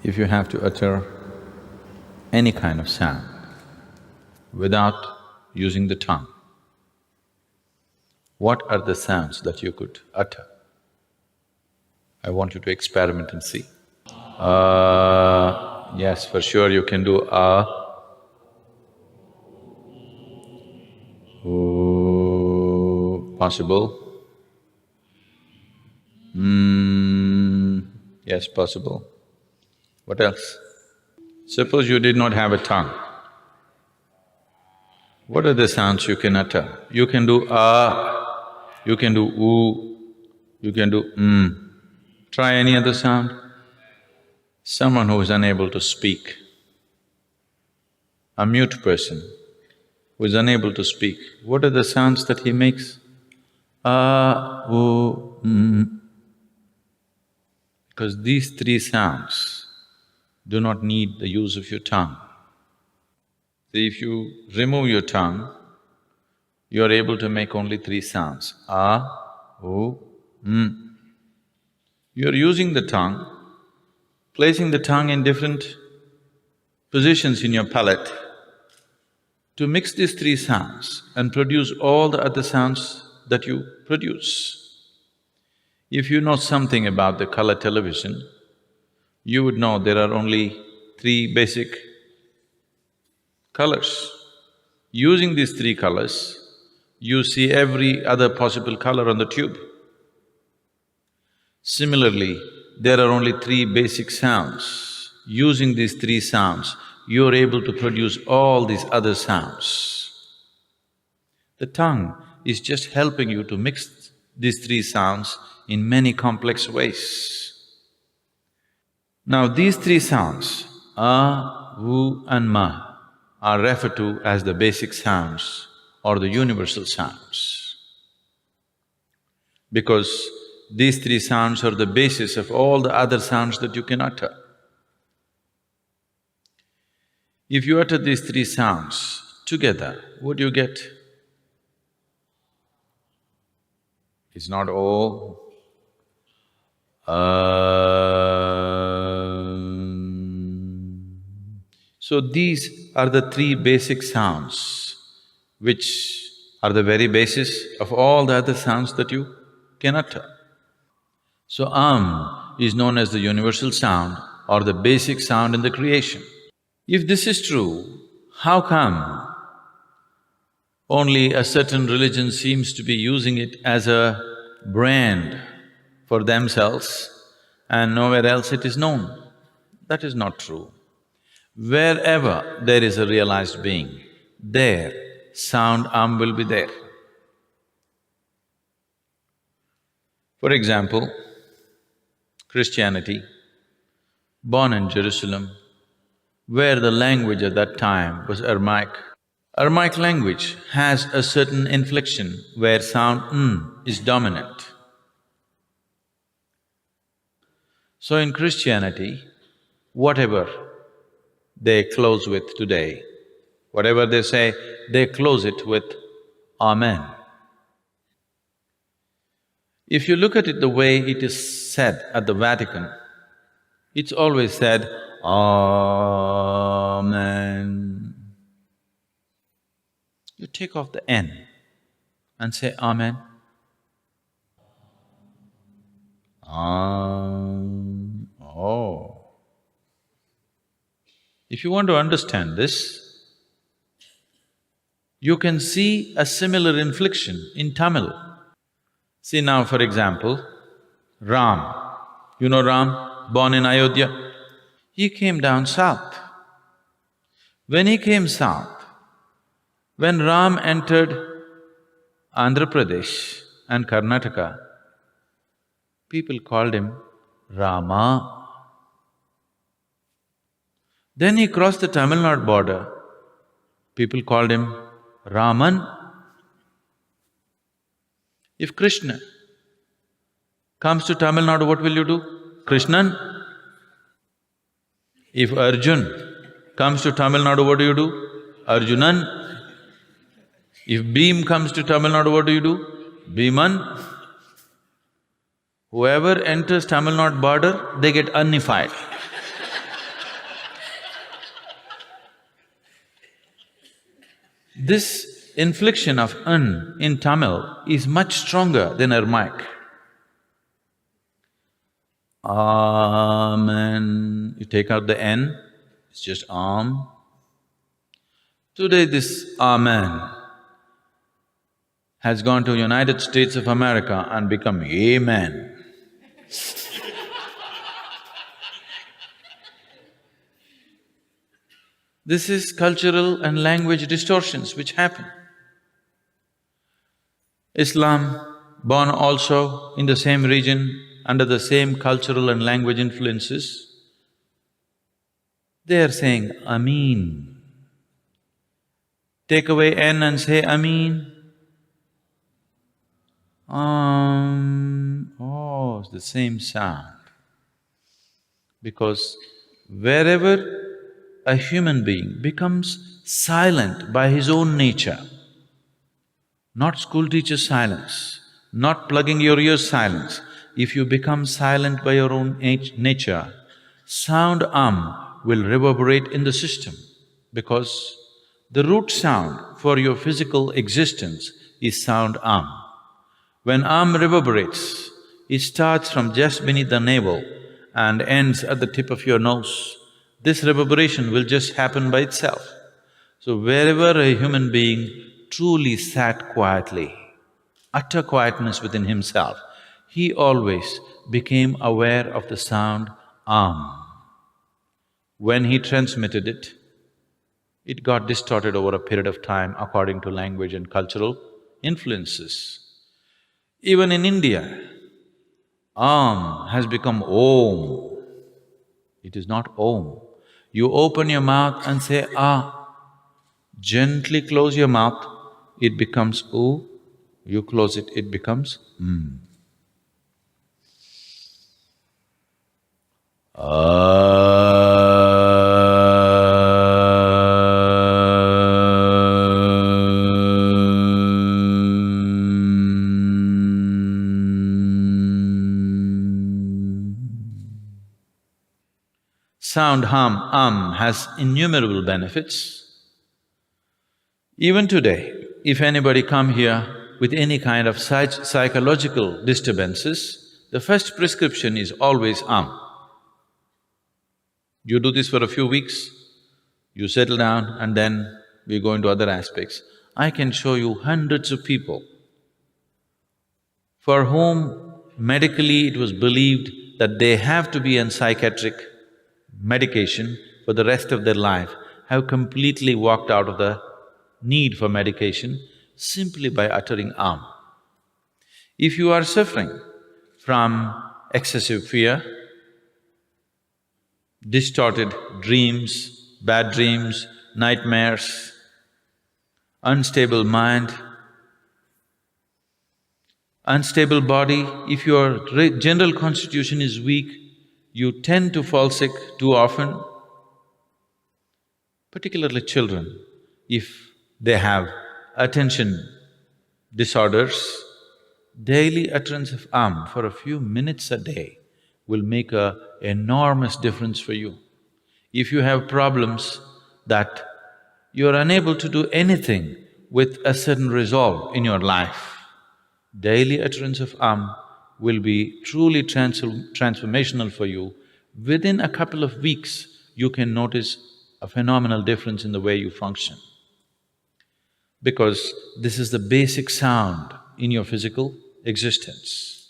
If you have to utter any kind of sound without using the tongue, what are the sounds that you could utter? I want you to experiment and see. Yes, for sure you can do possible. Yes, possible. What else? Suppose you did not have a tongue. What are the sounds you can utter? You can do you can do you can do Try any other sound. Someone who is unable to speak, a mute person who is unable to speak, what are the sounds that he makes? Because these three sounds do not need the use of your tongue. See, if you remove your tongue, you are able to make only three sounds, You are using the tongue, placing the tongue in different positions in your palate to mix these three sounds and produce all the other sounds that you produce. If you know something about the color television, you would know there are only three basic colors. Using these three colors, you see every other possible color on the tube. Similarly, there are only three basic sounds. Using these three sounds, you are able to produce all these other sounds. The tongue is just helping you to mix these three sounds in many complex ways. Now these three sounds, and ma, are referred to as the basic sounds or the universal sounds. Because these three sounds are the basis of all the other sounds that you can utter. If you utter these three sounds together, what do you get? It's not So these are the three basic sounds which are the very basis of all the other sounds that you can utter. So is known as the universal sound or the basic sound in the creation. If this is true, how come only a certain religion seems to be using it as a brand for themselves and nowhere else it is known? That is not true. Wherever there is a realized being, there sound will be there. For example, Christianity, born in Jerusalem, where the language at that time was Aramaic. Aramaic language has a certain inflection where sound is dominant. So in Christianity, whatever they close with today, whatever they say, they close it with Amen. If you look at it the way it is said at the Vatican, it's always said, Amen. You take off the N and say Amen. If you want to understand this, you can see a similar inflection in Tamil. See now, for example, Ram. You know Ram, born in Ayodhya? He came down south. When he came south, when Ram entered Andhra Pradesh and Karnataka, people called him Rama. Then he crossed the Tamil Nadu border, people called him Raman. If Krishna comes to Tamil Nadu, what will you do? Krishnan. If Arjun comes to Tamil Nadu, what do you do? Arjunan. If Bhim comes to Tamil Nadu, what do you do? Bhiman. Whoever enters Tamil Nadu border, they get unified. This inflection of N in Tamil is much stronger than Aramaic. Amen. You take out the N, it's just Am. Today this Amen has gone to United States of America and become Amen. This is cultural and language distortions which happen. Islam, born also in the same region, under the same cultural and language influences, they are saying Ameen. Take away N and say Ameen. Oh, it's the same sound. Because wherever a human being becomes silent by his own nature, not school teacher silence, not plugging your ears silence, if you become silent by your own nature, sound will reverberate in the system because the root sound for your physical existence is sound When reverberates, it starts from just beneath the navel and ends at the tip of your nose. This reverberation will just happen by itself. So wherever a human being truly sat quietly, utter quietness within himself, he always became aware of the sound When he transmitted it, it got distorted over a period of time according to language and cultural influences. Even in India, has become Om. It is not Om. You open your mouth and say Gently close your mouth, it becomes U. You close it, it becomes Sound has innumerable benefits. Even today, if anybody come here with any kind of psychological disturbances, the first prescription is always You do this for a few weeks, you settle down and then we go into other aspects. I can show you hundreds of people for whom medically it was believed that they have to be on psychiatric medication for the rest of their life, have completely walked out of the need for medication simply by uttering If you are suffering from excessive fear, distorted dreams, bad dreams, nightmares, unstable mind, unstable body, if your general constitution is weak, you tend to fall sick too often, particularly children, if they have attention disorders, daily utterance of for a few minutes a day will make an enormous difference for you. If you have problems that you're unable to do anything with a certain resolve in your life, daily utterance of will be truly transformational for you. Within a couple of weeks, you can notice a phenomenal difference in the way you function. Because this is the basic sound in your physical existence.